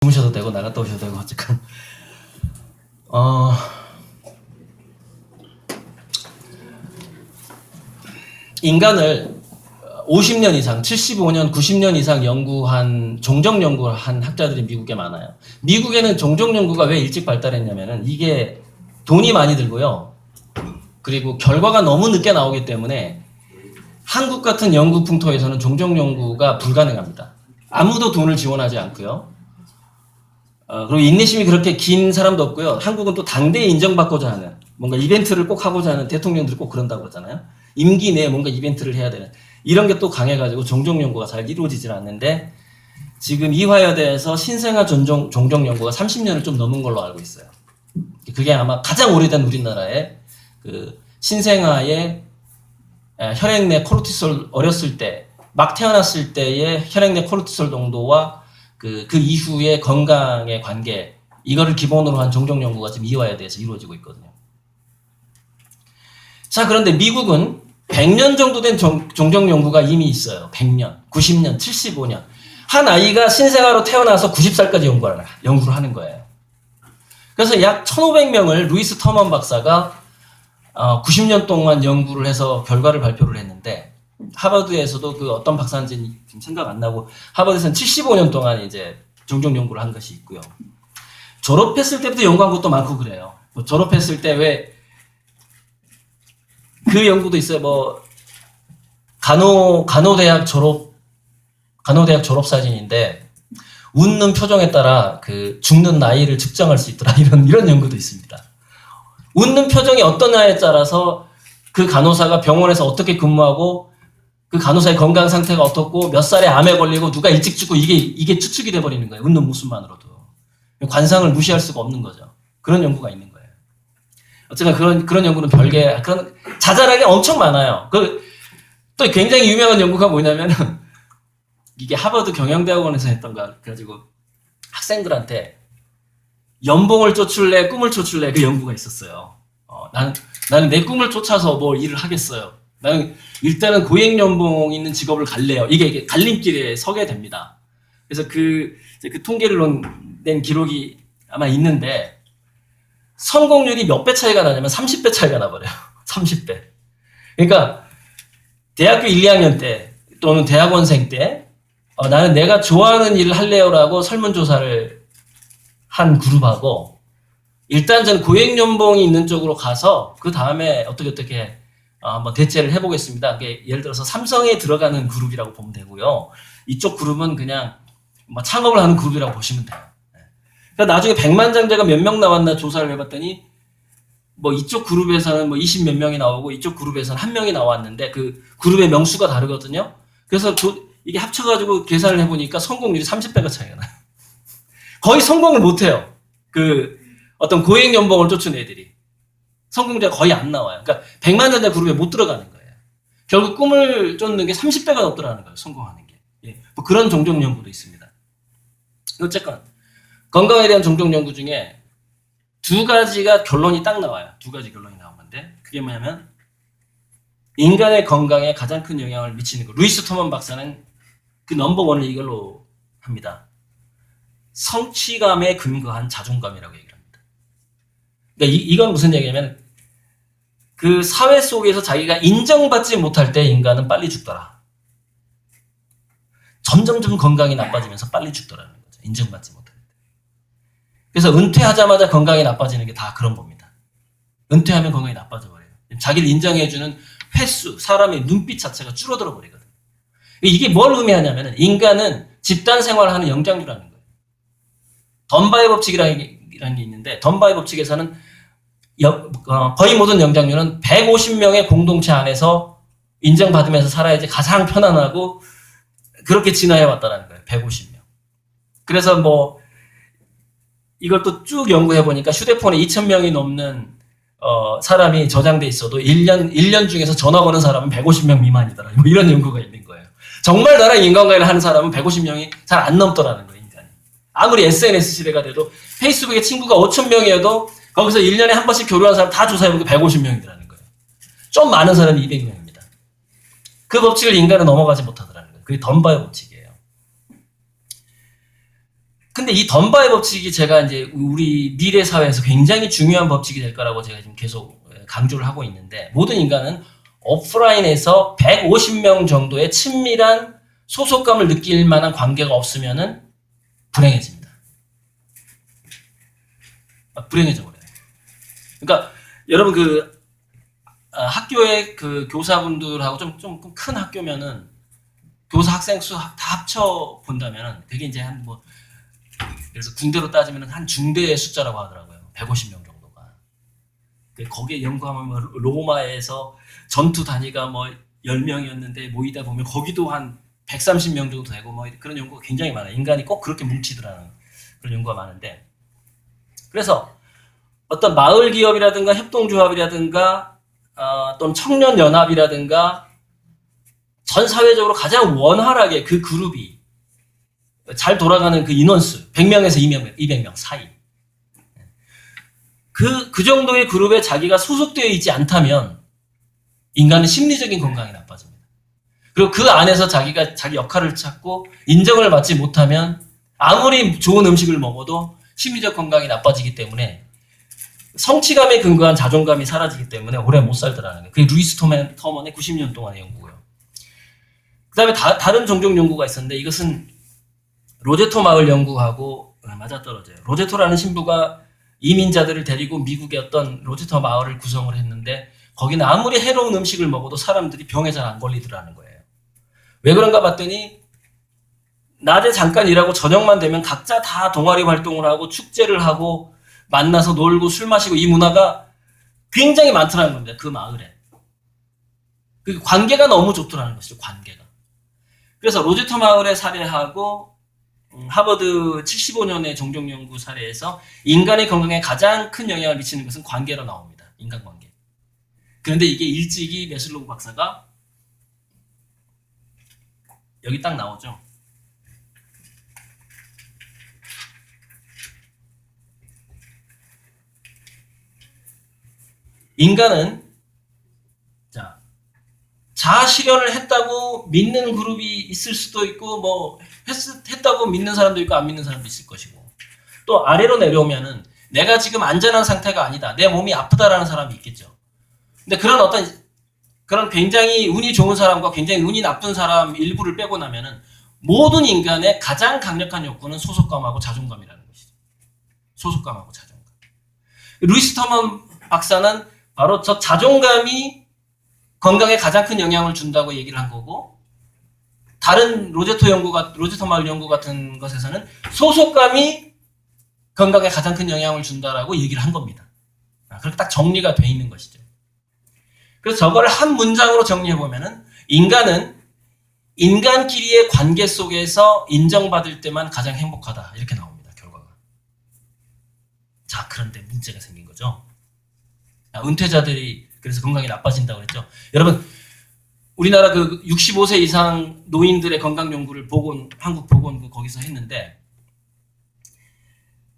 주무셔도 되고 나갔다 오셔도 되고 어쨌건 인간을 50년 이상, 75년, 90년 이상 연구한 종족 연구를 한 학자들이 미국에 많아요. 미국에는 종족 연구가 왜 일찍 발달했냐면은 이게 돈이 많이 들고요. 그리고 결과가 너무 늦게 나오기 때문에 한국 같은 연구 풍토에서는 종족 연구가 불가능합니다. 아무도 돈을 지원하지 않고요. 그리고 인내심이 그렇게 긴 사람도 없고요. 한국은 또 당대에 인정받고자 하는 뭔가 이벤트를 꼭 하고자 하는 대통령들이 꼭 그런다고 그러잖아요. 임기 내에 뭔가 이벤트를 해야 되는 이런 게 또 강해가지고 종족 연구가 잘 이루어지질 않는데 지금 이화여대에서 신생아 종족 연구가 30년을 좀 넘은 걸로 알고 있어요. 그게 아마 가장 오래된 우리나라의 그 신생아의 혈액 내 코르티솔 어렸을 때 막 태어났을 때의 혈액 내 코르티솔 농도와 그 이후의 건강의 관계 이거를 기본으로 한 종족 연구가 지금 이화여대에서 이루어지고 있거든요. 자, 그런데 미국은 100년 정도 된 종족 연구가 이미 있어요. 100년, 90년, 75년. 한 아이가 신생아로 태어나서 90살까지 연구를 하는 거예요. 그래서 약 1500명을 루이스 터먼 박사가 90년 동안 연구를 해서 결과를 발표를 했는데 하버드에서도 그 어떤 박사인지 지금 생각 안 나고 하버드에서는 75년 동안 이제 종족 연구를 한 것이 있고요. 졸업했을 때부터 연구한 것도 많고 그래요. 뭐 졸업했을 때 왜 그 연구도 있어요. 뭐 간호대학 졸업 사진인데 웃는 표정에 따라 그 죽는 나이를 측정할 수 있더라 이런 연구도 있습니다. 웃는 표정이 어떤 나이에 따라서 그 간호사가 병원에서 어떻게 근무하고 그 간호사의 건강 상태가 어떻고 몇 살에 암에 걸리고 누가 일찍 죽고 이게 추측이 돼 버리는 거예요. 웃는 모습만으로도 관상을 무시할 수가 없는 거죠. 그런 연구가 있는 거예요. 어쨌든 그런 연구는 별개 그런 자잘하게 엄청 많아요. 또 굉장히 유명한 연구가 뭐냐면은 이게 하버드 경영대학원에서 했던 거 그래가지고 학생들한테 연봉을 쫓을래 꿈을 쫓을래 그 연구가 있었어요. 나는 내 꿈을 쫓아서 뭐 일을 하겠어요. 나는 일단은 고액 연봉 있는 직업을 갈래요. 이게 갈림길에 서게 됩니다. 그래서 그 통계를 낸 기록이 아마 있는데 성공률이 몇 배 차이가 나냐면 30배 차이가 나버려요. 30배. 그러니까 대학교 1, 2학년 때 또는 대학원생 때 나는 내가 좋아하는 일을 할래요라고 설문조사를 한 그룹하고 일단 전 고액 연봉이 있는 쪽으로 가서 그 다음에 어떻게 한번 대체를 해보겠습니다. 예를 들어서 삼성에 들어가는 그룹이라고 보면 되고요. 이쪽 그룹은 그냥 창업을 하는 그룹이라고 보시면 돼요. 그러니까 나중에 백만장자가 몇 명 나왔나 조사를 해봤더니 뭐 이쪽 그룹에서는 뭐 20 몇 명이 나오고 이쪽 그룹에서는 한 명이 나왔는데 그 그룹의 명수가 다르거든요. 그래서 이게 합쳐가지고 계산을 해보니까 성공률이 30배가 차이가 나요. 거의 성공을 못해요. 어떤 고액 연봉을 쫓은 애들이. 성공자가 거의 안 나와요. 그러니까 백만장자 그룹에 못 들어가는 거예요. 결국 꿈을 쫓는 게 30배가 넘더라는 거예요. 성공하는 게. 예. 뭐 그런 종족 연구도 있습니다. 어쨌건 건강에 대한 종족 연구 중에 두 가지가 결론이 딱 나와요. 두 가지 결론이 나온 건데 그게 뭐냐면 인간의 건강에 가장 큰 영향을 미치는 거. 루이스 토먼 박사는 그 넘버원을 이걸로 합니다. 성취감에 근거한 자존감이라고 얘기를 합니다. 그러니까 이건 무슨 얘기냐면 그 사회 속에서 자기가 인정받지 못할 때 인간은 빨리 죽더라. 점점점 건강이 나빠지면서 빨리 죽더라는 거죠. 인정받지 못할 때. 그래서 은퇴하자마자 건강이 나빠지는 게 다 그런 겁니다. 은퇴하면 건강이 나빠져 버려요. 자기를 인정해주는 횟수, 사람의 눈빛 자체가 줄어들어 버리거든요. 이게 뭘 의미하냐면 인간은 집단 생활을 하는 영장류라는 거예요. 던바의 법칙이라는 게 있는데 던바의 법칙에서는 거의 모든 영장류는 150명의 공동체 안에서 인정받으면서 살아야지 가장 편안하고 그렇게 진화해 왔다는 거예요. 150명. 그래서 뭐 이걸 또 쭉 연구해 보니까 휴대폰에 2000명이 넘는 사람이 저장돼 있어도 1년 중에서 전화 거는 사람은 150명 미만이더라. 뭐 이런 연구가 있는 거예요. 정말 나랑 인간관계를 하는 사람은 150명이 잘 안 넘더라는 거예요, 인간이. 아무리 SNS 시대가 돼도 페이스북에 친구가 5000명이어도 거기서 1년에 한 번씩 교류한 사람 다 조사해보니까 150명이더라는 거예요. 좀 많은 사람이 200명입니다. 그 법칙을 인간은 넘어가지 못하더라는 거예요. 그게 던바의 법칙이에요. 근데 이 던바의 법칙이 제가 이제 우리 미래 사회에서 굉장히 중요한 법칙이 될 거라고 제가 지금 계속 강조를 하고 있는데, 모든 인간은 오프라인에서 150명 정도의 친밀한 소속감을 느낄 만한 관계가 없으면은 불행해집니다. 불행해져 버려요. 그러니까 여러분 학교의 그 교사분들하고 좀 큰 학교면은 교사 학생 수 다 합쳐 본다면은 되게 이제 그래서 군대로 따지면 한 중대의 숫자라고 하더라고요. 150명 정도가. 거기에 연구하면 로마에서 전투 단위가 10명이었는데 모이다 보면 거기도 한 130명 정도 되고 그런 연구가 굉장히 많아요. 인간이 꼭 그렇게 뭉치더라는 그런 연구가 많은데, 그래서 어떤 마을 기업이라든가 협동조합이라든가 또는 청년연합이라든가 전 사회적으로 가장 원활하게 그 그룹이 잘 돌아가는 그 인원수 100명에서 200명 사이, 그 정도의 그룹에 자기가 소속되어 있지 않다면 인간은 심리적인 건강이 나빠집니다. 그리고 그 안에서 자기가 자기 역할을 찾고 인정을 받지 못하면 아무리 좋은 음식을 먹어도 심리적 건강이 나빠지기 때문에 성취감에 근거한 자존감이 사라지기 때문에 오래 못 살더라는 거예요. 그게 루이스 터먼의 90년 동안의 연구고요. 그 다음에 다른 종종 연구가 있었는데, 이것은 로제토 마을 연구하고 맞아떨어져요. 로제토라는 신부가 이민자들을 데리고 미국의 어떤 로제토 마을을 구성을 했는데, 거기는 아무리 해로운 음식을 먹어도 사람들이 병에 잘 안 걸리더라는 거예요. 왜 그런가 봤더니 낮에 잠깐 일하고 저녁만 되면 각자 다 동아리 활동을 하고 축제를 하고 만나서 놀고 술 마시고, 이 문화가 굉장히 많더라는 겁니다. 그 마을에. 그 관계가 너무 좋더라는 것이죠. 관계가. 그래서 로제토 마을의 사례하고 하버드 75년의 종종연구 사례에서 인간의 건강에 가장 큰 영향을 미치는 것은 관계로 나옵니다. 인간관계. 그런데 이게 일찍이 메슬로우 박사가 여기 딱 나오죠. 인간은 자아 실현을 했다고 믿는 그룹이 있을 수도 있고 했다고 믿는 사람도 있고 안 믿는 사람도 있을 것이고, 또 아래로 내려오면은 내가 지금 안전한 상태가 아니다, 내 몸이 아프다라는 사람이 있겠죠. 근데 그런 굉장히 운이 좋은 사람과 굉장히 운이 나쁜 사람 일부를 빼고 나면은 모든 인간의 가장 강력한 욕구는 소속감하고 자존감이라는 것이죠. 소속감하고 자존감. 루이스 터먼 박사는 바로 저 자존감이 건강에 가장 큰 영향을 준다고 얘기를 한 거고, 다른 로제토 마을 연구 같은 것에서는 소속감이 건강에 가장 큰 영향을 준다라고 얘기를 한 겁니다. 그렇게 딱 정리가 돼 있는 것이죠. 그래서 저걸 한 문장으로 정리해 보면은, 인간은 인간끼리의 관계 속에서 인정받을 때만 가장 행복하다, 이렇게 나옵니다. 결과가. 자, 그런데 문제가 생긴 거죠. 은퇴자들이 그래서 건강이 나빠진다고 그랬죠. 여러분, 우리나라 65세 이상 노인들의 건강 연구를 한국 보건 거기서 했는데,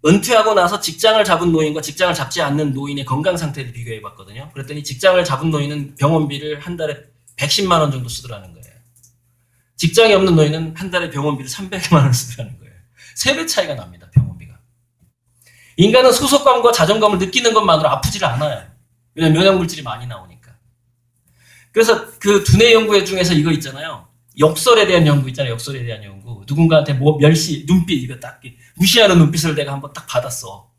은퇴하고 나서 직장을 잡은 노인과 직장을 잡지 않는 노인의 건강 상태를 비교해 봤거든요. 그랬더니 직장을 잡은 노인은 병원비를 한 달에 110만 원 정도 쓰더라는 거예요. 직장이 없는 노인은 한 달에 병원비를 300만 원 쓰더라는 거예요. 3배 차이가 납니다. 병원비가. 인간은 소속감과 자존감을 느끼는 것만으로 아프지를 않아요. 왜냐면 면역물질이 많이 나오니까. 그래서 그 두뇌 연구 중에서 이거 있잖아요. 역설에 대한 연구 있잖아요. 역설에 대한 연구. 누군가한테 멸시, 눈빛, 이거 딱 무시하는 눈빛을 내가 한번 딱 받았어.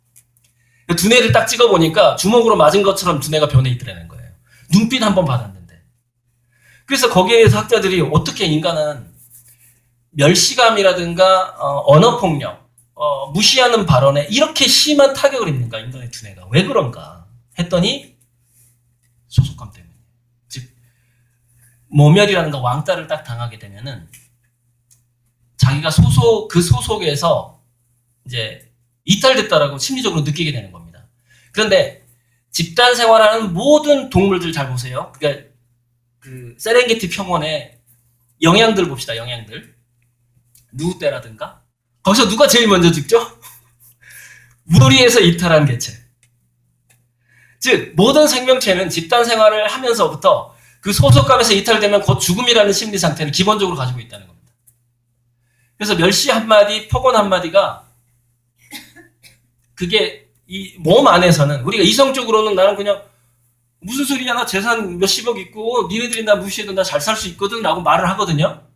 두뇌를 딱 찍어보니까 주먹으로 맞은 것처럼 두뇌가 변해 있더라는 거예요. 눈빛 한번 받았는데. 그래서 거기에 대해서 학자들이 어떻게 인간은 멸시감이라든가 언어폭력, 무시하는 발언에 이렇게 심한 타격을 입는가, 인간의 두뇌가. 왜 그런가 했더니 소속감 때문에. 즉 모멸이라든가 왕따를 딱 당하게 되면은 자기가 그 소속에서 이제 이탈됐다라고 심리적으로 느끼게 되는 겁니다. 그런데 집단 생활하는 모든 동물들 잘 보세요. 그러니까 그 세렝게티 평원의 영양들 봅시다. 영양들. 누구떼라든가. 거기서 누가 제일 먼저 죽죠? 무리에서 이탈한 개체. 즉 모든 생명체는 집단 생활을 하면서부터 그 소속감에서 이탈되면 곧 죽음이라는 심리 상태를 기본적으로 가지고 있다는 겁니다. 그래서 멸시 한마디, 폭언 한마디가 그게 이 몸 안에서는 우리가 이성적으로는 나는 그냥 무슨 소리야 나 재산 몇십억 있고 니네들이 나 무시해도 나 잘 살 수 있거든 라고 말을 하거든요.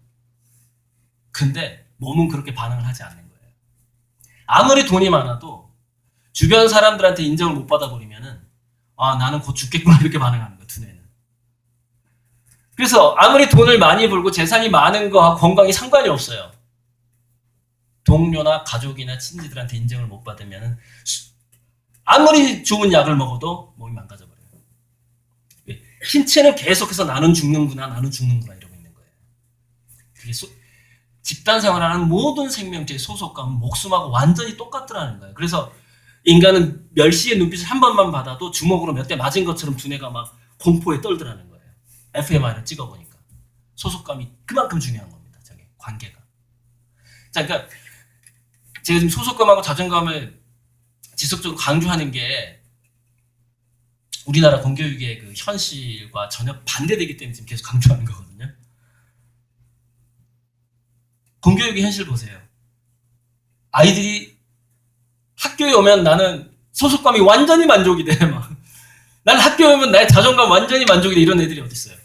근데 몸은 그렇게 반응을 하지 않는 거예요. 아무리 돈이 많아도 주변 사람들한테 인정을 못 받아버리면은 아 나는 곧 죽겠구나 이렇게 반응하는 거예요. 두뇌는. 그래서 아무리 돈을 많이 벌고 재산이 많은 거와 건강이 상관이 없어요. 동료나 가족이나 친지들한테 인정을 못 받으면은 아무리 좋은 약을 먹어도 몸이 망가져버려요. 신체는 계속해서 나는 죽는구나 이러고 있는 거예요. 그게 집단 생활하는 모든 생명체의 소속감은 목숨하고 완전히 똑같더라는 거예요. 그래서 인간은 멸시의 눈빛을 한 번만 받아도 주먹으로 몇 대 맞은 것처럼 두뇌가 막 공포에 떨더라는 거예요. fMRI를 찍어보니까. 소속감이 그만큼 중요한 겁니다. 저게 관계가. 자, 그러니까 제가 지금 소속감하고 자존감을 지속적으로 강조하는 게 우리나라 공교육의 그 현실과 전혀 반대되기 때문에 지금 계속 강조하는 거거든요. 공교육의 현실 보세요. 아이들이 학교에 오면 나는 소속감이 완전히 만족이 돼. 막. 난 학교에 오면 나의 자존감 완전히 만족이 돼. 이런 애들이 어딨어요.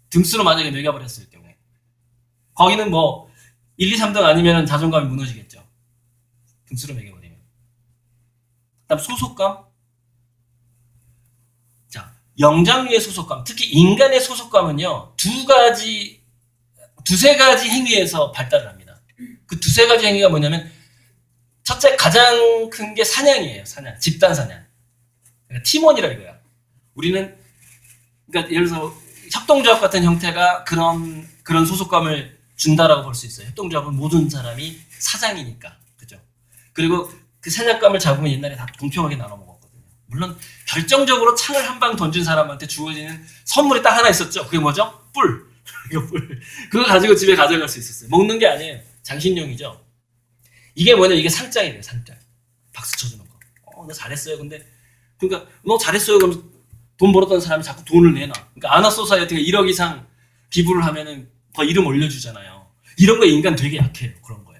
등수로 만약에 매겨버렸을 경우에. 거기는 뭐 1, 2, 3등 아니면 자존감이 무너지겠죠. 등수로 매겨버리면. 그다음 소속감. 자, 영장류의 소속감. 특히 인간의 소속감은요. 두세 가지 행위에서 발달을 합니다. 그 두세 가지 행위가 뭐냐면 첫째 가장 큰 게 사냥이에요. 사냥. 집단 사냥. 그러니까 팀원이라 이거야. 우리는 그러니까 예를 들어서 협동조합 같은 형태가 그런 소속감을 준다라고 볼 수 있어요. 협동조합은 모든 사람이 사장이니까. 그죠? 그리고 그 사냥감을 잡으면 옛날에 다 공평하게 나눠 먹었거든요. 물론 결정적으로 창을 한 방 던진 사람한테 주어지는 선물이 딱 하나 있었죠. 그게 뭐죠? 뿔. 그거 가지고 집에 가져갈 수 있었어요. 먹는 게 아니에요. 장신용이죠. 이게 뭐냐? 이게 상장이에요. 상장. 박수 쳐주는 거. 너 잘했어요. 근데 그러니까 너 잘했어요. 그럼 돈 벌었던 사람이 자꾸 돈을 내놔. 그러니까 아나소사이어티가 1억 이상 기부를 하면은 더 이름 올려주잖아요. 이런 거에 인간 되게 약해요. 그런 거에.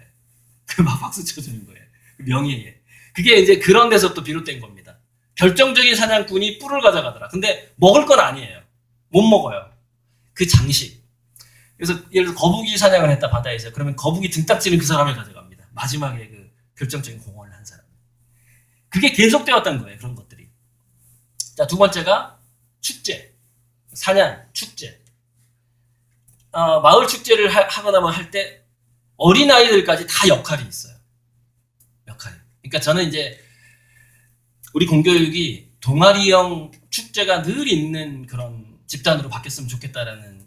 그 막 박수 쳐주는 거예요. 그 명예에. 그게 이제 그런 데서 또 비롯된 겁니다. 결정적인 사냥꾼이 뿔을 가져가더라. 근데 먹을 건 아니에요. 못 먹어요. 그 장식. 그래서 예를 들어 거북이 사냥을 했다 바다에서. 그러면 거북이 등딱지는 그 사람을 가져갑니다. 마지막에 그 결정적인 공헌을 한 사람. 그게 계속되었던 거예요. 그런 것들이. 자, 두 번째가 축제. 사냥, 축제. 마을 축제를 하거나 뭐 할 때 어린아이들까지 다 역할이 있어요. 역할이. 그러니까 저는 이제 우리 공교육이 동아리형 축제가 늘 있는 그런 집단으로 바뀌었으면 좋겠다라는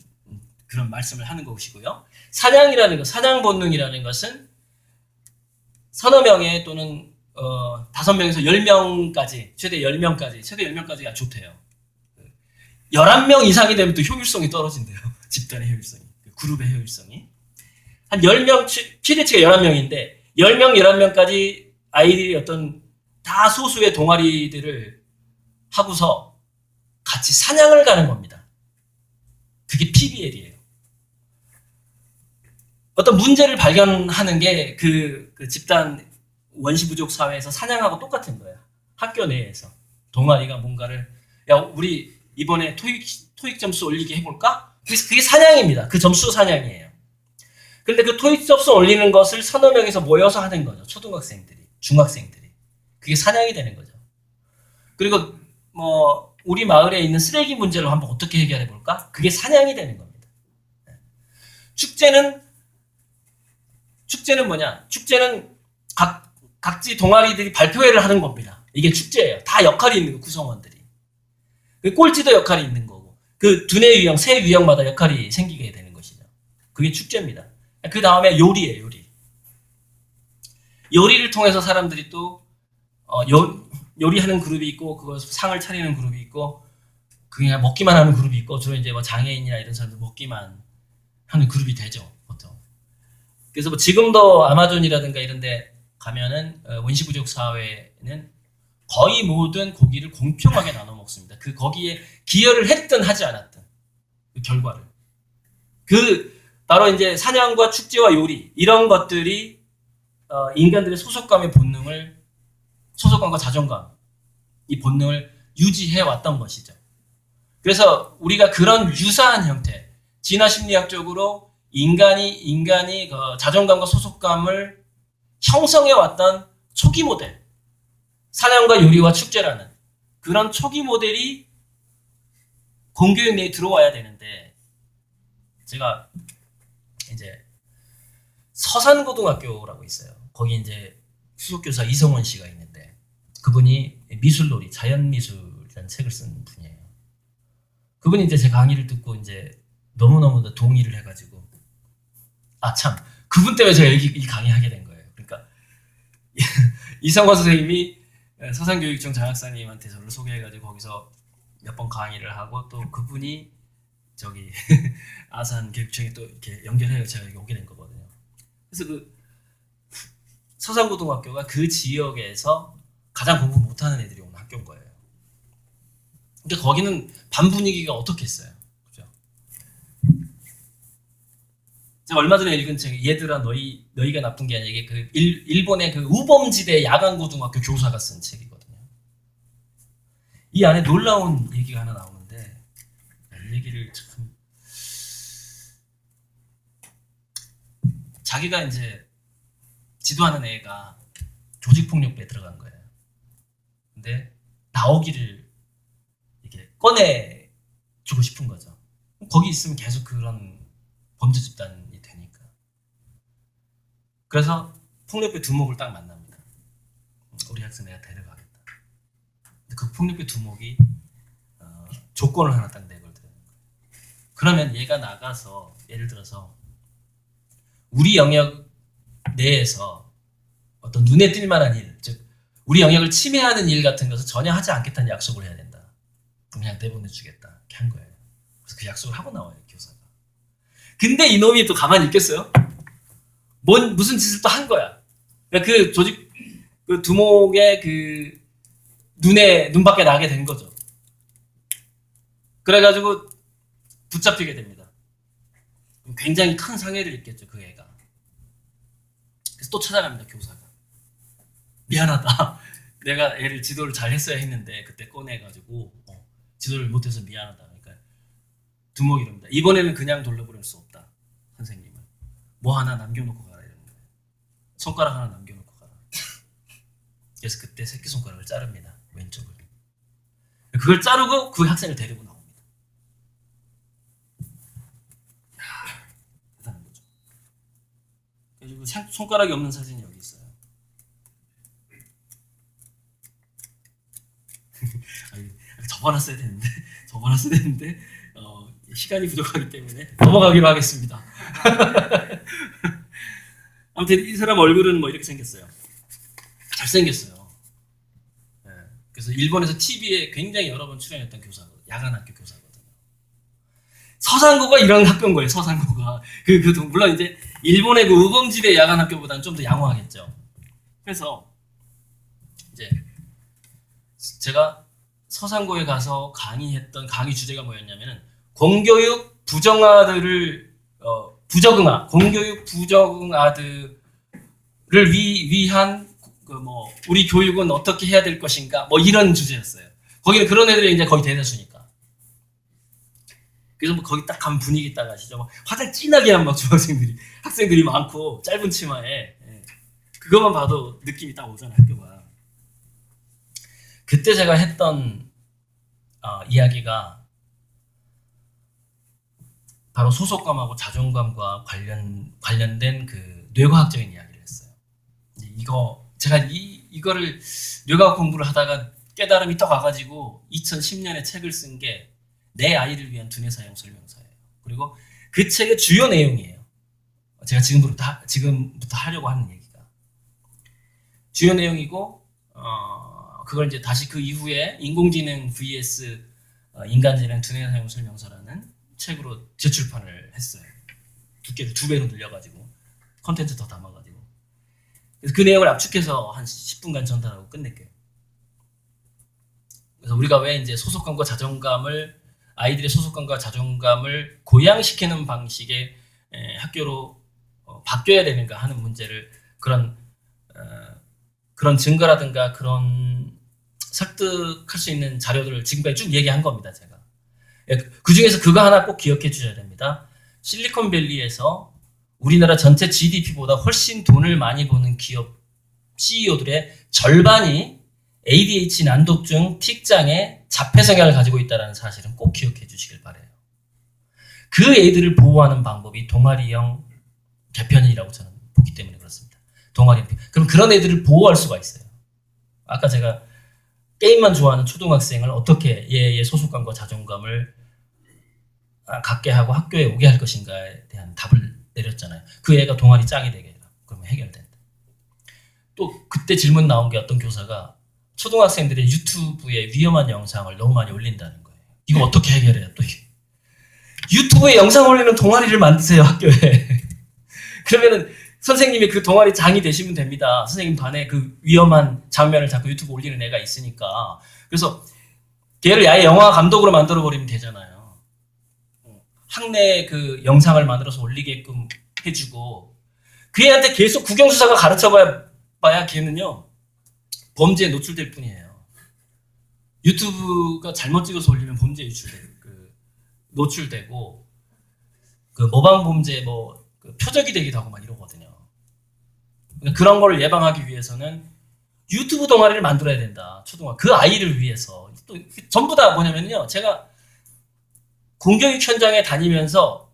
그런 말씀을 하는 것이고요. 사냥이라는 것, 사냥 본능이라는 것은 서너 명의 또는 5명에서 10명까지, 최대 10명까지가 좋대요. 11명 이상이 되면 또 효율성이 떨어진대요. 집단의 효율성이. 그룹의 효율성이. 한 10명, 최대치가 11명인데, 10명, 11명까지 아이들이 어떤 다 소수의 동아리들을 하고서 같이 사냥을 가는 겁니다. 그게 PBL이에요. 어떤 문제를 발견하는 게 그 집단 원시부족 사회에서 사냥하고 똑같은 거예요. 학교 내에서 동아리가 뭔가를 야 우리 이번에 토익 점수 올리게 해볼까? 그게 사냥입니다. 그 점수 사냥이에요. 그런데 그 토익 점수 올리는 것을 서너 명에서 모여서 하는 거죠. 초등학생들이, 중학생들이. 그게 사냥이 되는 거죠. 그리고 뭐 우리 마을에 있는 쓰레기 문제를 한번 어떻게 해결해 볼까? 그게 사냥이 되는 겁니다. 축제는 뭐냐? 축제는 각지 동아리들이 발표회를 하는 겁니다. 이게 축제예요. 다 역할이 있는 거, 구성원들이. 꼴찌도 역할이 있는 거고, 그 두뇌 유형, 세 유형마다 역할이 생기게 되는 것이죠. 그게 축제입니다. 그 다음에 요리예요, 요리. 요리를 통해서 사람들이 또, 요리하는 그룹이 있고, 그거 상을 차리는 그룹이 있고, 그냥 먹기만 하는 그룹이 있고, 주로 이제 뭐 장애인이나 이런 사람들 먹기만 하는 그룹이 되죠, 보통. 그래서 뭐 지금도 아마존이라든가 이런 데 가면은, 원시부족 사회는 거의 모든 고기를 공평하게 나눠 먹습니다. 거기에 기여를 했든 하지 않았든, 그 결과를. 바로 이제 사냥과 축제와 요리, 이런 것들이, 인간들의 소속감의 본능을 소속감과 자존감, 이 본능을 유지해 왔던 것이죠. 그래서 우리가 그런 유사한 형태, 진화 심리학적으로 인간이 그 자존감과 소속감을 형성해 왔던 초기 모델, 사냥과 요리와 축제라는 그런 초기 모델이 공교육 내에 들어와야 되는데, 제가 이제 서산고등학교라고 있어요. 거기 이제 수석교사 이성원 씨가 있는데, 그분이 미술놀이, 자연미술이라는 책을 쓴 분이에요. 그분이 이제 제 강의를 듣고 이제 너무너무 동의를 해가지고, 참, 그분 때문에 제가 이 강의하게 된 거예요. 그러니까 이성원 선생님이 서산교육청 장학사님한테 저를 소개해가지고 거기서 몇 번 강의를 하고, 또 그분이 저기 아산 교육청에 또 이렇게 연결해서 제가 여기 오게 된 거거든요. 그래서 그 서산고등학교가 그 지역에서 가장 공부 못하는 애들이 오는 학교인 거예요. 그러니까 거기는 반 분위기가 어떻겠어요, 그죠? 제가 얼마 전에 읽은 책, 얘들아 너희가 나쁜 게 아니라, 이게 그 일본의 그 우범지대 야간고등학교 교사가 쓴 책이거든요. 이 안에 놀라운 얘기가 하나 나오는데, 이 얘기를 참, 자기가 이제 지도하는 애가 조직폭력배에 들어간 거예요. 근데 나오기를 이렇게 꺼내주고 싶은 거죠. 거기 있으면 계속 그런 범죄 집단이 되니까. 그래서 폭력배 두목을 딱 만납니다. 우리 학생 내가 데려가겠다. 근데 그 폭력배 두목이 조건을 하나 딱 내걸더라고요. 그러면 얘가 나가서, 예를 들어서 우리 영역 내에서 어떤 눈에 띌 만한 일, 즉 우리 영역을 침해하는 일 같은 것을 전혀 하지 않겠다는 약속을 해야 된다. 그냥 내보내주겠다. 이렇게 한 거예요. 그래서 그 약속을 하고 나와요, 교사가. 근데 이놈이 또 가만히 있겠어요? 무슨 짓을 또 한 거야. 그러니까 그 조직, 그 두목의 그 눈 밖에 나게 된 거죠. 그래가지고 붙잡히게 됩니다. 굉장히 큰 상해를 입겠죠, 그 애가. 그래서 또 찾아갑니다, 교사가. 미안하다. 내가 애를 지도를 잘 했어야 했는데 그때 꺼내가지고 지도를 못해서 미안하다. 그러니까 두목이 이럽니다. 이번에는 그냥 돌려보낼 수 없다, 선생님은. 뭐 하나 남겨놓고 가라, 이러는 거예요. 손가락 하나 남겨놓고 가라. 그래서 그때 새끼손가락을 자릅니다, 왼쪽을. 그걸 자르고 그 학생을 데리고 나옵니다. 대단한 거죠. 그리고 손가락이 없는 사진이 여기 있어요. 접어놨어야 되는데 시간이 부족하기 때문에 넘어가기로 하겠습니다. 아무튼 이 사람 얼굴은 뭐 이렇게 생겼어요. 잘생겼어요. 네. 그래서 일본에서 TV에 굉장히 여러 번 출연했던 교사거든요. 야간학교 교사거든요. 서산고가 이런 학교인 거예요. 서산고가 물론 이제 일본의 그 우범지대 야간학교보다는 좀 더 양호하겠죠. 그래서 이제 제가 서산고에 가서 강의했던 강의 주제가 뭐였냐면은 공교육 부정아들을 공교육 부정아들을 위한 우리 교육은 어떻게 해야 될 것인가, 뭐 이런 주제였어요. 거기는 그런 애들이 이제 거의 대다수니까. 그래서 뭐 거기 딱 가면 분위기 딱 아시죠? 막 화장 진하게 한 막 학생들이 많고 짧은 치마에, 그것만 봐도 느낌이 딱 오잖아요, 학교가. 그때 제가 했던 이야기가 바로 소속감하고 자존감과 관련된 그 뇌과학적인 이야기를 했어요. 제가 이거를 뇌과학 공부를 하다가 깨달음이 딱 와가지고 2010년에 책을 쓴 게 내 아이를 위한 두뇌 사용 설명서예요. 그리고 그 책의 주요 내용이에요. 제가 지금부터 하려고 하는 얘기가 주요 내용이고, 그걸 이제 다시 그 이후에 인공지능 vs 인간지능 두뇌 사용 설명서라는 책으로 재출판을 했어요. 두께를 2배로 늘려가지고 컨텐츠 더 담아가지고. 그래서 그 내용을 압축해서 한 10분간 전달하고 끝낼게요. 그래서 우리가 왜 이제 소속감과 자존감을, 아이들의 소속감과 자존감을 고양시키는 방식의 그런 그런 증거라든가 그런 설득할 수 있는 자료들을 지금까지 쭉 얘기한 겁니다, 제가. 그 중에서 그거 하나 꼭 기억해 주셔야 됩니다. 실리콘밸리에서 우리나라 전체 GDP보다 훨씬 돈을 많이 버는 기업 CEO들의 절반이 ADHD, 난독증, 틱장애, 자폐 성향을 가지고 있다는 사실은 꼭 기억해 주시길 바래요. 그 애들을 보호하는 방법이 동아리형 개편이라고 저는 보기 때문에 그렇습니다. 동아리형. 그럼 그런 애들을 보호할 수가 있어요. 아까 제가 게임만 좋아하는 초등학생을 어떻게 얘의 소속감과 자존감을 갖게 하고 학교에 오게 할 것인가에 대한 답을 내렸잖아요. 그 애가 동아리 짱이 되게 해라. 그러면 해결된다. 또 그때 질문 나온 게 어떤 교사가 초등학생들의 유튜브에 위험한 영상을 너무 많이 올린다는 거예요. 이거 어떻게 해결해요? 또 유튜브에 영상 올리는 동아리를 만드세요, 학교에. 그러면은 선생님이 그 동아리 장이 되시면 됩니다. 선생님 반에 그 위험한 장면을 자꾸 유튜브 올리는 애가 있으니까. 그래서 걔를 아예 영화 감독으로 만들어버리면 되잖아요. 학내 그 영상을 만들어서 올리게끔 해주고 그 애한테 계속 국영수사가 가르쳐봐야 걔는요 범죄에 노출될 뿐이에요. 유튜브가 잘못 찍어서 올리면 범죄에 노출되고 그 모방 범죄 그 표적이 되기도 하고 막 이러거든요. 그러니까 그런 걸 예방하기 위해서는 유튜브 동아리를 만들어야 된다. 그 아이를 위해서. 또 전부 다 뭐냐면요. 제가 공교육 현장에 다니면서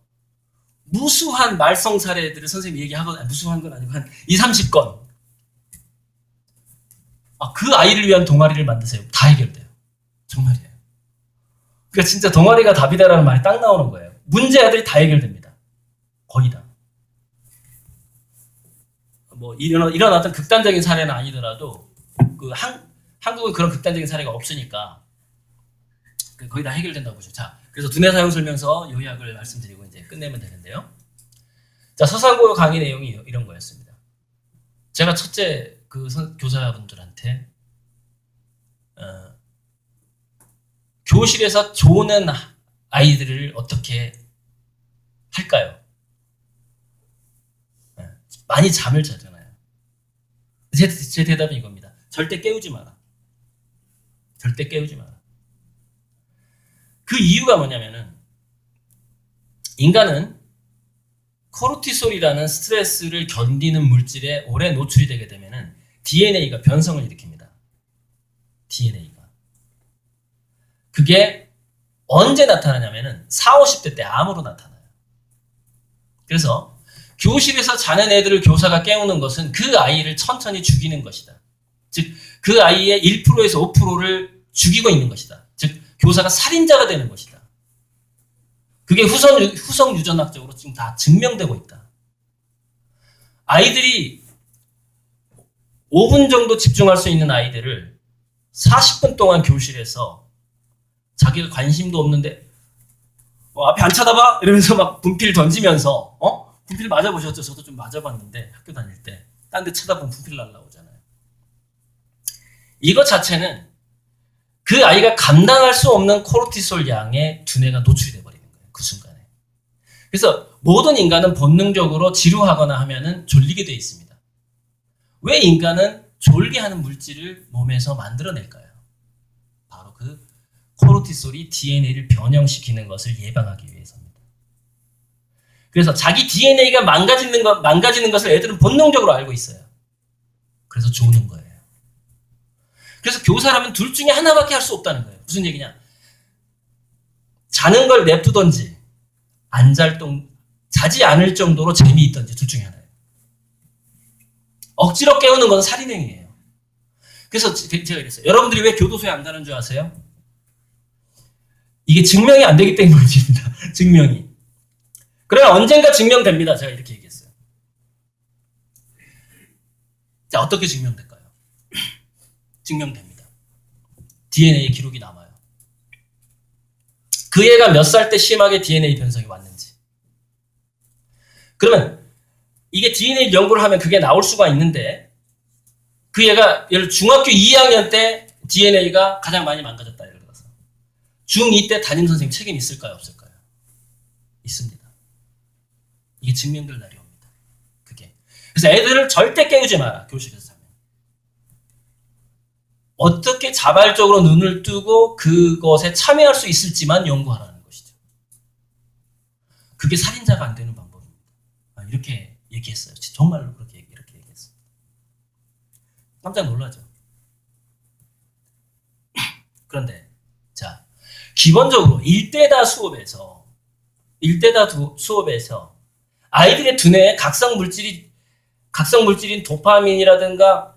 무수한 말썽 사례들을 선생님이 얘기하거든요. 무수한 건 아니고 한 20, 30건. 그 아이를 위한 동아리를 만드세요. 다 해결돼요. 정말이에요. 그러니까 진짜 동아리가 답이다라는 말이 딱 나오는 거예요. 문제 아들이 다 해결됩니다. 거의 다. 일어났던 극단적인 사례는 아니더라도 한국은 그런 극단적인 사례가 없으니까 거의 다 해결된다고 보죠. 자, 그래서 두뇌 사용 설명서 요약을 말씀드리고 이제 끝내면 되는데요. 자, 서산고요 강의 내용이 이런 거였습니다. 제가 첫째 교사분들한테 교실에서 조는 아이들을 어떻게 할까요? 많이 잠을 자잖아요. 제 대답은 이겁니다. 절대 깨우지 마라. 절대 깨우지 마라. 그 이유가 뭐냐면은 인간은 코르티솔이라는 스트레스를 견디는 물질에 오래 노출이 되게 되면은 DNA가 변성을 일으킵니다. DNA가. 그게 언제 나타나냐면은 40, 50대 때 암으로 나타나요. 그래서 교실에서 자는 애들을 교사가 깨우는 것은 그 아이를 천천히 죽이는 것이다. 즉, 그 아이의 1%에서 5%를 죽이고 있는 것이다. 즉, 교사가 살인자가 되는 것이다. 그게 후성 유전학적으로 지금 다 증명되고 있다. 아이들이 5분 정도 집중할 수 있는 아이들을 40분 동안 교실에서 자기가 관심도 없는데 앞에 안 쳐다봐? 이러면서 막 분필 던지면서 분필 맞아보셨죠? 저도 좀 맞아봤는데 학교 다닐 때 딴 데 쳐다보면 분필 날라오잖아요. 이것 자체는 그 아이가 감당할 수 없는 코르티솔 양의 두뇌가 노출이 돼버리는 거예요. 그 순간에. 그래서 모든 인간은 본능적으로 지루하거나 하면은 졸리게 돼 있습니다. 왜 인간은 졸게 하는 물질을 몸에서 만들어낼까요? 바로 그 코르티솔이 DNA를 변형시키는 것을 예방하기 위해서입니다. 그래서 자기 DNA가 망가지는 것을 애들은 본능적으로 알고 있어요. 그래서 조는 거예요. 그래서 교사라면 둘 중에 하나밖에 할 수 없다는 거예요. 무슨 얘기냐? 자는 걸 냅두던지 자지 않을 정도로 재미있던지 둘 중에 하나예요. 억지로 깨우는 건 살인행위예요. 그래서 제가 이랬어요. 여러분들이 왜 교도소에 안 가는 줄 아세요? 이게 증명이 안 되기 때문입니다. 증명이. 그러나 언젠가 증명됩니다. 제가 이렇게 얘기했어요. 자, 어떻게 증명될까요? 증명됩니다. DNA 기록이 남아요. 그 애가 몇 살 때 심하게 DNA 변성이 왔는지. 그러면 이게 DNA 연구를 하면 그게 나올 수가 있는데 그 애가 예를 중학교 2학년 때 DNA가 가장 많이 망가졌다. 예를 들어서 중2 때 담임선생님 책임 있을까요? 없을까요? 있습니다. 이게 증명될 날이 옵니다. 그게. 그래서 애들을 절대 깨우지 마라. 교실에서 자면. 어떻게 자발적으로 눈을 뜨고 그것에 참여할 수 있을지만 연구하라는 것이죠. 그게 살인자가 안 되는 방법입니다. 이렇게 얘기했어요. 정말로 이렇게 얘기했어요. 깜짝 놀라죠. 그런데 자, 기본적으로 일대다 수업에서 아이들의 두뇌에 각성 물질인 도파민이라든가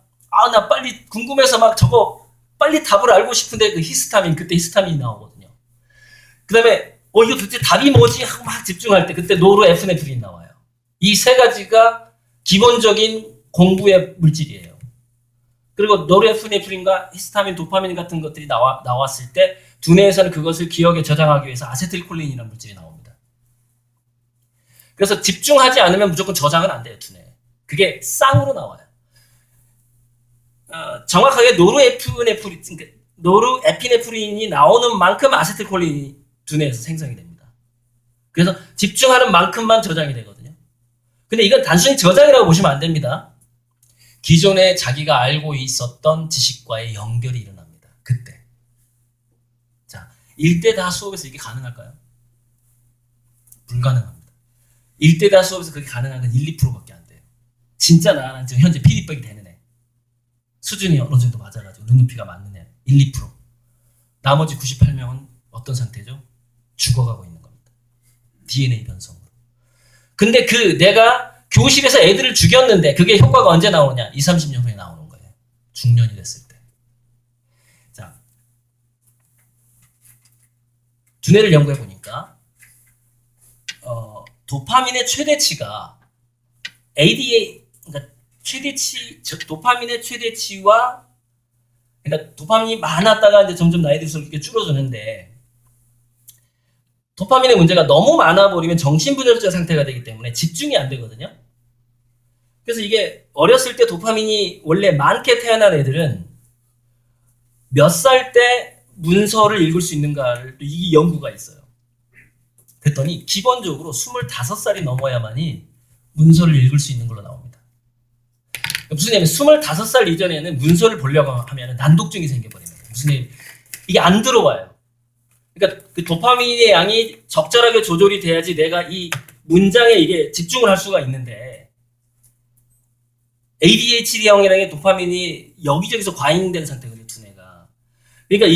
나 빨리 궁금해서 막 저거 빨리 답을 알고 싶은데 그 히스타민, 그때 히스타민이 나오거든요. 그 다음에 이거 도대체 답이 뭐지 하고 막 집중할 때 그때 노르에프네프린 나와요. 이 세 가지가 기본적인 공부의 물질이에요. 그리고 노르에프네프린과 히스타민, 도파민 같은 것들이 나왔을 때 두뇌에서는 그것을 기억에 저장하기 위해서 아세틸콜린이라는 물질이 나옵니다. 그래서 집중하지 않으면 무조건 저장은 안 돼요, 두뇌에. 그게 쌍으로 나와요. 정확하게 노르에피네프린이 나오는 만큼 아세틸콜린이 두뇌에서 생성이 됩니다. 그래서 집중하는 만큼만 저장이 되거든요. 근데 이건 단순히 저장이라고 보시면 안 됩니다. 기존에 자기가 알고 있었던 지식과의 연결이 일어납니다. 그때. 자, 일대다 수업에서 이게 가능할까요? 불가능합니다. 일대다 수업에서 그게 가능한 건 1, 2%밖에 안 돼요. 진짜 지금 현재 피드백이 되는 애. 수준이 어느 정도 맞아가지고 눈높이가 맞는 애. 1, 2%. 나머지 98명은 어떤 상태죠? 죽어가고 있는 겁니다. DNA 변성으로. 근데 내가 교실에서 애들을 죽였는데 그게 효과가 언제 나오냐? 20, 30년 후에 나오는 거예요. 중년이 됐을 때. 자, 두뇌를 연구해 보니까 도파민의 최대치가 그러니까 도파민의 최대치와 그러니까 도파민이 많았다가 이제 점점 나이 들수록 이렇게 줄어드는데 도파민의 문제가 너무 많아버리면 정신분열자 상태가 되기 때문에 집중이 안 되거든요. 그래서 이게 어렸을 때 도파민이 원래 많게 태어난 애들은 몇 살 때 문서를 읽을 수 있는가를 이 연구가 있어요. 그랬더니 기본적으로 25살이 넘어야만이 문서를 읽을 수 있는 걸로 나옵니다. 무슨 얘기냐면 25살 이전에는 문서를 보려고 하면 난독증이 생겨버립니다. 무슨 얘기? 이게 안 들어와요. 그러니까 그 도파민의 양이 적절하게 조절이 돼야지 내가 이 문장에 이게 집중을 할 수가 있는데 ADHD형이라는 도파민이 여기저기서 과잉된 상태거든요, 두뇌가. 그러니까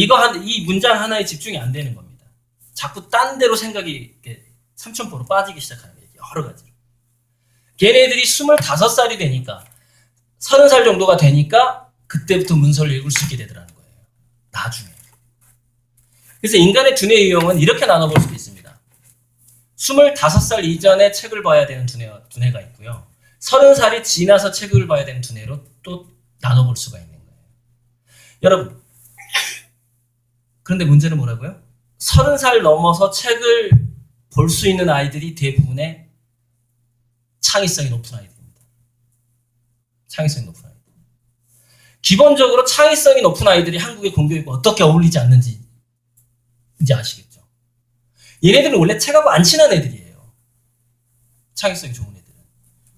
이 문장 하나에 집중이 안 되는 겁니다. 자꾸 딴 데로 생각이 이렇게 삼천포로 빠지기 시작하는 거예요. 여러 가지로. 걔네들이 25살이 되니까 30살 정도가 되니까 그때부터 문서를 읽을 수 있게 되더라는 거예요. 나중에. 그래서 인간의 두뇌 유형은 이렇게 나눠볼 수 있습니다. 25살 이전에 책을 봐야 되는 두뇌가 있고요. 30살이 지나서 책을 봐야 되는 두뇌로 또 나눠볼 수가 있는 거예요. 여러분, 그런데 문제는 뭐라고요? 30살 넘어서 책을 볼 수 있는 아이들이 대부분의 창의성이 높은 아이들입니다. 창의성이 높은 아이들. 기본적으로 창의성이 높은 아이들이 한국의 공교육과 어떻게 어울리지 않는지 이제 아시겠죠? 얘네들은 원래 책하고 안 친한 애들이에요. 창의성이 좋은 애들은.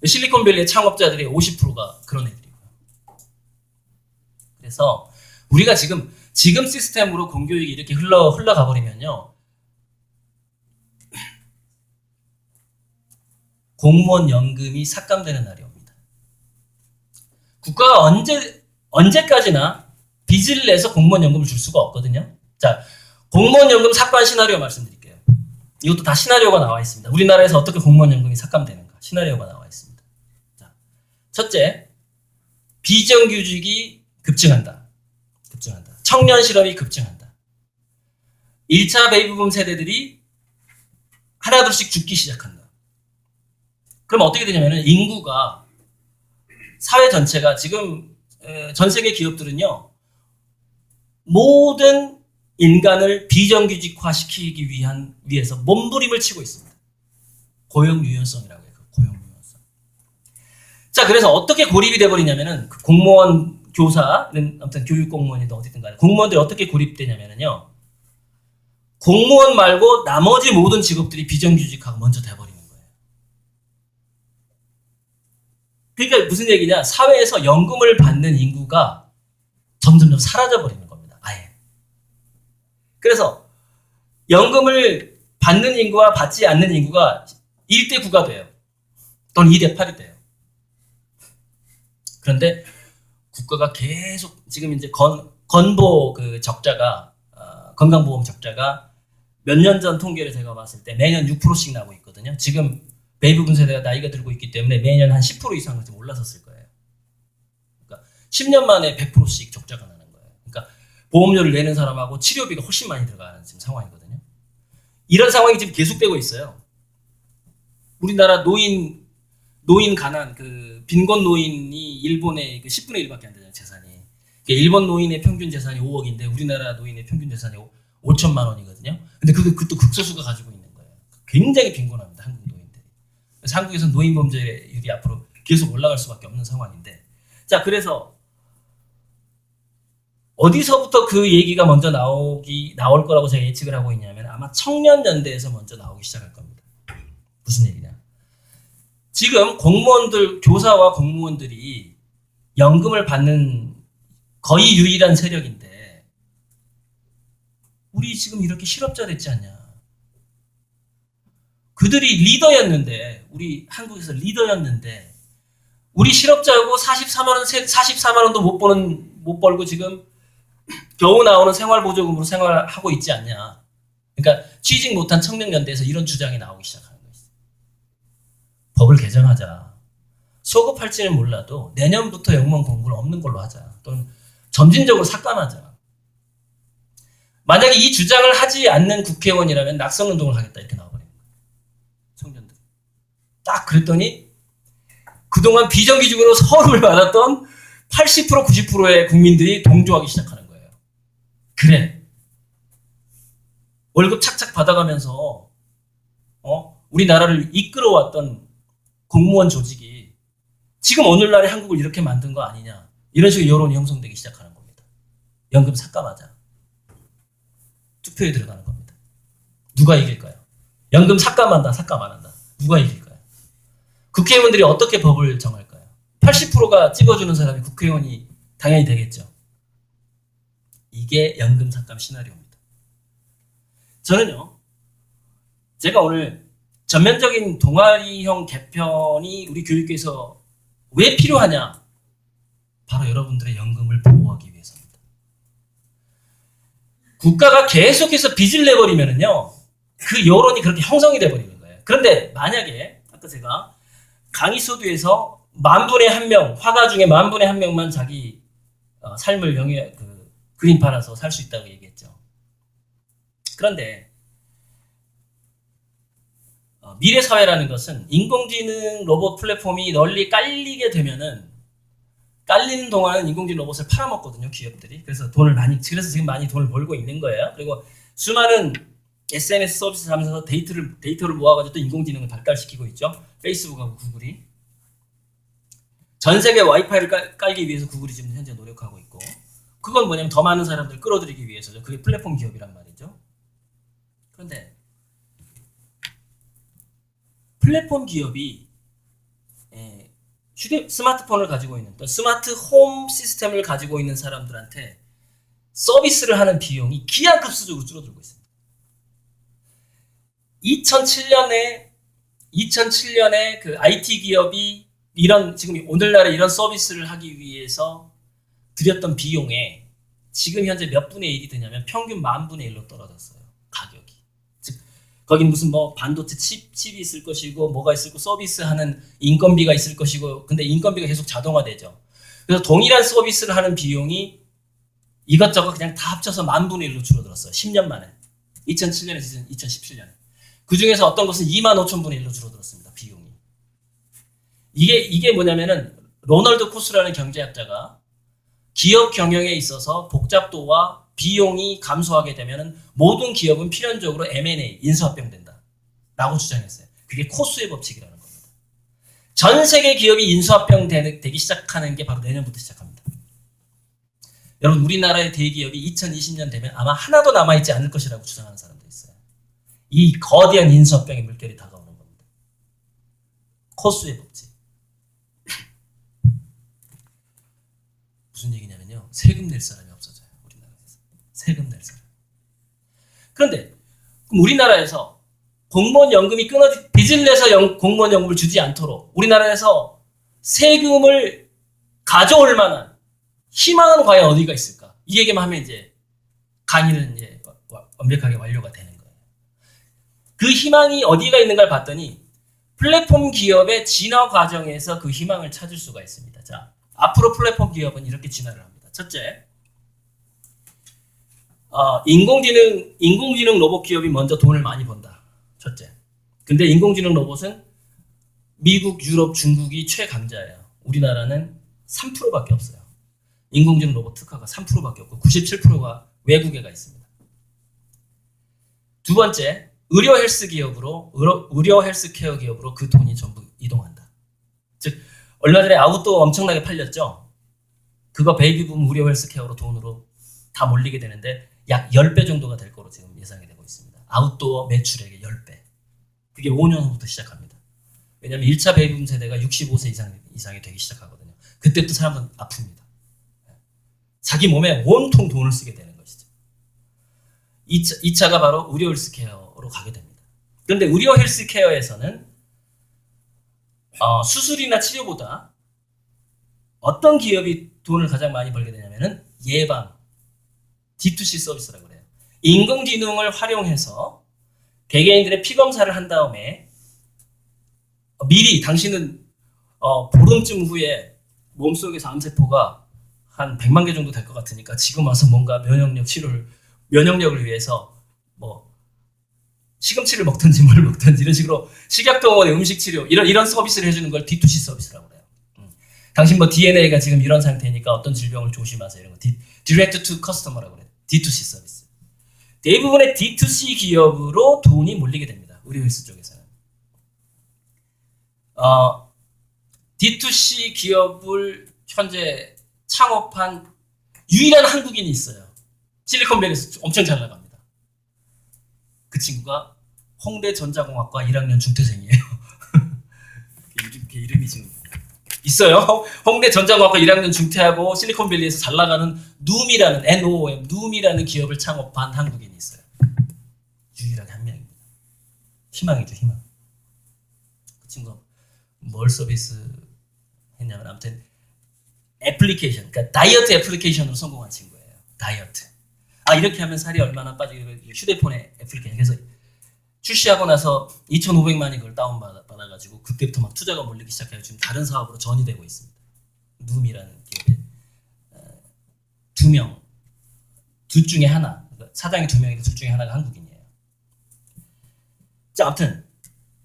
실리콘밸리의 창업자들의 50%가 그런 애들이고요. 그래서 우리가 지금 시스템으로 공교육이 이렇게 흘러가 버리면요. 공무원 연금이 삭감되는 날이 옵니다. 국가가 언제까지나 빚을 내서 공무원 연금을 줄 수가 없거든요. 자, 공무원 연금 삭감 시나리오 말씀드릴게요. 이것도 다 시나리오가 나와 있습니다. 우리나라에서 어떻게 공무원 연금이 삭감되는가 시나리오가 나와 있습니다. 자, 첫째, 비정규직이 급증한다. 청년 실업이 급증한다. 1차 베이비붐 세대들이 하나둘씩 죽기 시작한다. 그럼 어떻게 되냐면은 인구가 사회 전체가 지금 전 세계 기업들은요 모든 인간을 비정규직화시키기 위해서 몸부림을 치고 있습니다. 고용 유연성이라고 해요. 고용 유연성. 자, 그래서 어떻게 고립이 돼버리냐면은 그 공무원, 교사는 아무튼 교육 공무원이든 어디든 간에 공무원들이 어떻게 고립되냐면은요 공무원 말고 나머지 모든 직업들이 비정규직화가 먼저 돼버리는 거예요. 그러니까 무슨 얘기냐? 사회에서 연금을 받는 인구가 점점점 사라져버리는 겁니다. 아예. 그래서 연금을 받는 인구와 받지 않는 인구가 1대 9가 돼요. 또는 2대 8이 돼요. 그런데 국가가 계속 지금 이제 건보 그 적자가 건강보험 적자가 몇 년 전 통계를 제가 봤을 때 매년 6%씩 나고 있거든요. 지금 베이비붐 세대가 나이가 들고 있기 때문에 매년 한 10% 이상은 좀 올라섰을 거예요. 그러니까 10년 만에 100%씩 적자가 나는 거예요. 그러니까 보험료를 내는 사람하고 치료비가 훨씬 많이 들어가는 지금 상황이거든요. 이런 상황이 지금 계속되고 있어요. 우리나라 노인 가난 그 빈곤 노인이 일본의 그 10분의 1밖에 안 되잖아요, 재산이. 그러니까 일본 노인의 평균 재산이 5억인데 우리나라 노인의 평균 재산이 5천만 원이거든요. 근데 그것도 극소수가 가지고 있는 거예요. 굉장히 빈곤합니다, 한국 노인들이. 그래서 한국에서 노인 범죄율이 앞으로 계속 올라갈 수밖에 없는 상황인데. 자, 그래서 어디서부터 그 얘기가 먼저 나올 거라고 제가 예측을 하고 있냐면 아마 청년연대에서 먼저 나오기 시작할 겁니다. 무슨 얘기냐? 지금 공무원들, 교사와 공무원들이 연금을 받는 거의 유일한 세력인데 우리 지금 이렇게 실업자 됐지 않냐. 그들이 리더였는데, 우리 한국에서 리더였는데 우리 실업자고 44만 원도 못 벌고 지금 겨우 나오는 생활보조금으로 생활하고 있지 않냐. 그러니까 취직 못한 청년연대에서 이런 주장이 나오기 시작하는 거예요. 법을 개정하자. 소급할지는 몰라도 내년부터 영문 공부를 없는 걸로 하자. 또는 점진적으로 삭감하자. 만약에 이 주장을 하지 않는 국회의원이라면 낙선운동을 하겠다 이렇게 나와버립니다. 청년들. 딱 그랬더니 그동안 비정규직으로 서울을 받았던 80% 90%의 국민들이 동조하기 시작하는 거예요. 그래. 월급 착착 받아가면서 우리나라를 이끌어왔던 공무원 조직이 지금 오늘날의 한국을 이렇게 만든 거 아니냐. 이런 식으로 여론이 형성되기 시작하는 겁니다. 연금 삭감하자. 투표에 들어가는 겁니다. 누가 이길까요? 연금 삭감한다, 삭감 안 한다. 누가 이길까요? 국회의원들이 어떻게 법을 정할까요? 80%가 찍어주는 사람이 국회의원이 당연히 되겠죠. 이게 연금 삭감 시나리오입니다. 저는요, 제가 오늘 전면적인 동아리형 개편이 우리 교육계에서 왜 필요하냐? 바로 여러분들의 연금을 보호하기 위해서입니다. 국가가 계속해서 빚을 내버리면은요, 그 여론이 그렇게 형성이 돼버리는 거예요. 그런데 만약에 아까 제가 강의서두에서 10,000분의 1명, 화가 중에 10,000분의 1명만 자기 삶을 그림 팔아서 살 수 있다고 얘기했죠. 그런데 미래 사회라는 것은 인공지능 로봇 플랫폼이 널리 깔리게 되면은 깔리는 동안은 인공지능 로봇을 팔아먹거든요, 기업들이. 그래서 지금 많이 돈을 벌고 있는 거예요. 그리고 수많은 SNS 서비스 하면서 데이터를 모아가지고 또 인공지능을 발달시키고 있죠. 페이스북하고 구글이. 전 세계 와이파이를 깔기 위해서 구글이 지금 현재 노력하고 있고, 그건 뭐냐면 더 많은 사람들을 끌어들이기 위해서죠. 그게 플랫폼 기업이란 말이죠. 그런데 플랫폼 기업이 스마트폰을 가지고 있는, 또 스마트 홈 시스템을 가지고 있는 사람들한테 서비스를 하는 비용이 기하급수적으로 줄어들고 있습니다. 2007년에 그 IT 기업이 지금 오늘날에 이런 서비스를 하기 위해서 들였던 비용에 지금 현재 몇 분의 1이 되냐면 평균 10,000분의 1로 떨어졌어요. 가격이. 즉, 거긴 무슨 반도체 칩이 있을 것이고, 뭐가 있을 거고, 서비스하는 인건비가 있을 것이고, 근데 인건비가 계속 자동화되죠. 그래서 동일한 서비스를 하는 비용이 이것저것 그냥 다 합쳐서 10,000분의 1로 줄어들었어요. 10년 만에. 2007년에서 2017년에. 그 중에서 어떤 것은 25,000분의 1로 줄어들었습니다. 비용이. 이게 뭐냐면은 로널드 코스라는 경제학자가 기업 경영에 있어서 복잡도와 비용이 감소하게 되면은 모든 기업은 필연적으로 M&A, 인수합병된다 라고 주장했어요. 그게 코스의 법칙이라는 겁니다. 전 세계 기업이 인수합병되기 시작하는 게 바로 내년부터 시작합니다. 여러분, 우리나라의 대기업이 2020년 되면 아마 하나도 남아있지 않을 것이라고 주장하는 사람도 있어요. 이 거대한 인수합병의 물결이 다가오는 겁니다. 코스의 법칙. 무슨 얘기냐면요. 세금 낼 사람이 없어져요. 우리나라에서. 세금 낼 사람. 그런데 그럼 우리나라에서 공무원 연금이 빚을 내서 공무원 연금을 주지 않도록 우리나라에서 세금을 가져올 만한 희망은 과연 어디가 있을까? 이 얘기만 하면 이제 강의는 이제 완벽하게 완료가 되는 거예요. 그 희망이 어디가 있는가를 봤더니 플랫폼 기업의 진화 과정에서 그 희망을 찾을 수가 있습니다. 자, 앞으로 플랫폼 기업은 이렇게 진화를 합니다. 첫째, 인공지능 로봇 기업이 먼저 돈을 많이 번다. 첫째. 근데 인공지능 로봇은 미국, 유럽, 중국이 최강자예요. 우리나라는 3%밖에 없어요. 인공지능 로봇 특화가 3%밖에 없고 97%가 외국에 가 있습니다. 두 번째, 의료 헬스케어 기업으로 그 돈이 전부 이동한다. 즉, 얼마 전에 아웃도어 엄청나게 팔렸죠? 그거 베이비붐 의료 헬스케어로 돈으로 다 몰리게 되는데 약 10배 정도가 될 거로 지금 예상이 되고 있습니다. 아웃도어 매출액의 10배. 그게 5년 후부터 시작합니다. 왜냐하면 1차 베이비붐 세대가 65세 이상이 되기 시작하거든요. 그때부터 사람들은 아픕니다. 자기 몸에 온통 돈을 쓰게 되는 것이죠. 2차가 바로 의료 헬스케어로 가게 됩니다. 그런데 의료 헬스케어에서는 수술이나 치료보다 어떤 기업이 돈을 가장 많이 벌게 되냐면은 예방, D2C 서비스라고 그래요. 인공지능을 활용해서 개개인들의 피검사를 한 다음에 미리 당신은 보름쯤 후에 몸속에서 암세포가 한 100만 개 정도 될 것 같으니까 지금 와서 뭔가 면역력을 위해서 뭐 시금치를 먹든지 뭘 먹든지 이런 식으로 식약동원의 음식 치료 이런 서비스를 해주는 걸 D2C 서비스라고 그래요. 당신 뭐 DNA가 지금 이런 상태니까 어떤 질병을 조심하세요 이런 거 Direct to Customer라고 그래요. D2C 서비스. 대부분의 D2C 기업으로 돈이 몰리게 됩니다. 의료 헬스 쪽에서는. D2C 기업을 현재 창업한 유일한 한국인이 있어요. 실리콘밸리에서 엄청 잘 나갑니다. 그 친구가 홍대전자공학과 1학년 중퇴생이에요. 그 이름이 지금 있어요. 홍대전자공학과 1학년 중퇴하고 실리콘밸리에서 잘 나가는 누움이라는 누움이라는 기업을 창업한 한국인이 있어요. 유일하게 한 명입니다. 희망이죠, 희망. 그 친구가 뭘 서비스 했냐면 아무튼 애플리케이션, 그러니까 다이어트 애플리케이션으로 성공한 친구예요. 다이어트. 이렇게 하면 살이 얼마나 빠지고 휴대폰에 애플리케이션. 그래서 출시하고 나서 2,500만이 그걸 다운받아가지고 그때부터 막 투자가 몰리기 시작해요. 지금 다른 사업으로 전이 되고 있습니다. 누움이라는 기업에 둘 중에 하나, 사장이 2명인데 둘 중에 하나가 한국인이에요. 자, 아무튼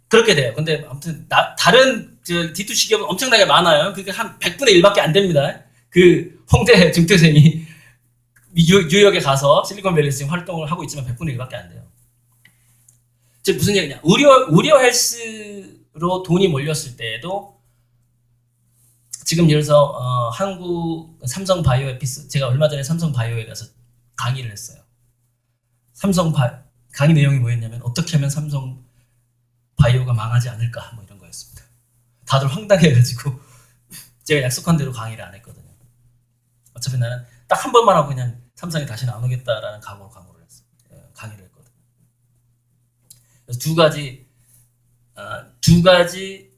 그렇게 돼요. 근데 아무튼 다른 D2C 기업은 엄청나게 많아요. 그게 한 100분의 1밖에 안 됩니다. 그 홍대 중퇴생이 뉴욕에 가서 실리콘밸리에서 지금 활동을 하고 있지만 100분의 1밖에 안 돼요. 즉 무슨 얘기냐? 의료 헬스로 돈이 몰렸을 때에도 지금 예를 들어서 한국 삼성 바이오에피스, 제가 얼마 전에 삼성 바이오에 가서 강의를 했어요. 강의 내용이 뭐였냐면 어떻게 하면 삼성 바이오가 망하지 않을까 뭐 이런 거였습니다. 다들 황당해가지고 제가 약속한 대로 강의를 안 했거든요. 어차피 나는 딱 한 번만 하고 그냥 삼성에 다시는 안 오겠다라는 각오로 강의를 했거든요. 그래서 두 가지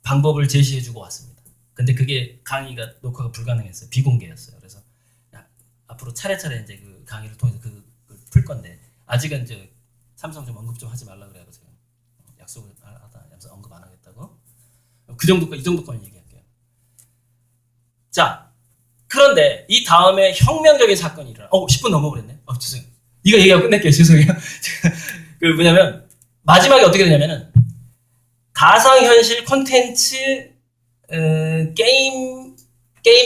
방법을 제시해주고 왔습니다. 근데 그게 강의가 녹화가 불가능했어요. 비공개였어요. 그래서 앞으로 차례차례 이제 그 강의를 통해서 그걸 풀 건데 아직은 이제 삼성 좀 언급 좀 하지 말라 그래요. 제가 약속을 하다 언급 안 하겠다고. 이 정도까지 얘기할게요. 자, 그런데 이 다음에 혁명적인 사건이 일어나. 10분 넘어버렸네. 죄송해요. 이거 얘기하고 끝낼게요. 죄송해요. 그 뭐냐면 마지막에 어떻게 되냐면은 가상현실 콘텐츠 게임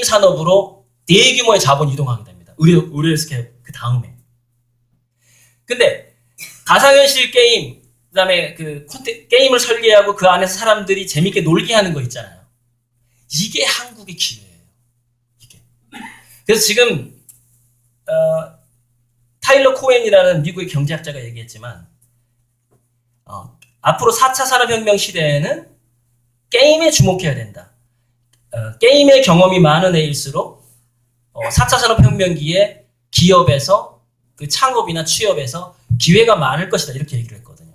산업으로 대규모의 자본이 이동하게 됩니다. 의료 헬스케어 그 다음에. 근데 가상현실 게임 그다음에 그 게임을 설계하고 그 안에서 사람들이 재밌게 놀게 하는 거 있잖아요. 이게 한국의 기회예요. 이게. 그래서 지금 타일러 코엔이라는 미국의 경제학자가 얘기했지만 앞으로 4차 산업혁명 시대에는 게임에 주목해야 된다. 게임의 경험이 많은 애일수록 4차 산업혁명기에 기업에서 그 창업이나 취업에서 기회가 많을 것이다 이렇게 얘기를 했거든요.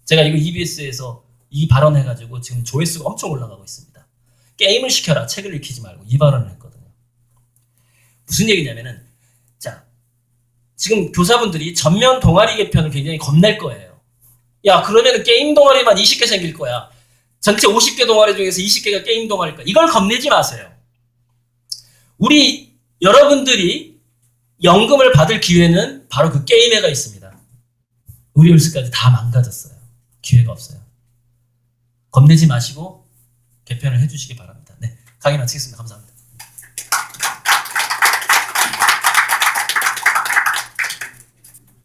제가 이거 EBS에서 이 발언해가지고 지금 조회수가 엄청 올라가고 있습니다. 게임을 시켜라 책을 읽히지 말고 이 발언을 했거든요. 무슨 얘기냐면은 자 지금 교사분들이 전면 동아리 개편을 굉장히 겁낼 거예요. 야 그러면은 게임 동아리만 20개 생길 거야. 전체 50개 동아리 중에서 20개가 게임 동아리일 거야. 이걸 겁내지 마세요. 우리 여러분들이 연금을 받을 기회는 바로 그 게임회가 있습니다. 우리 울스까지 다 망가졌어요. 기회가 없어요. 겁내지 마시고 개편을 해주시기 바랍니다. 네, 강의 마치겠습니다. 감사합니다.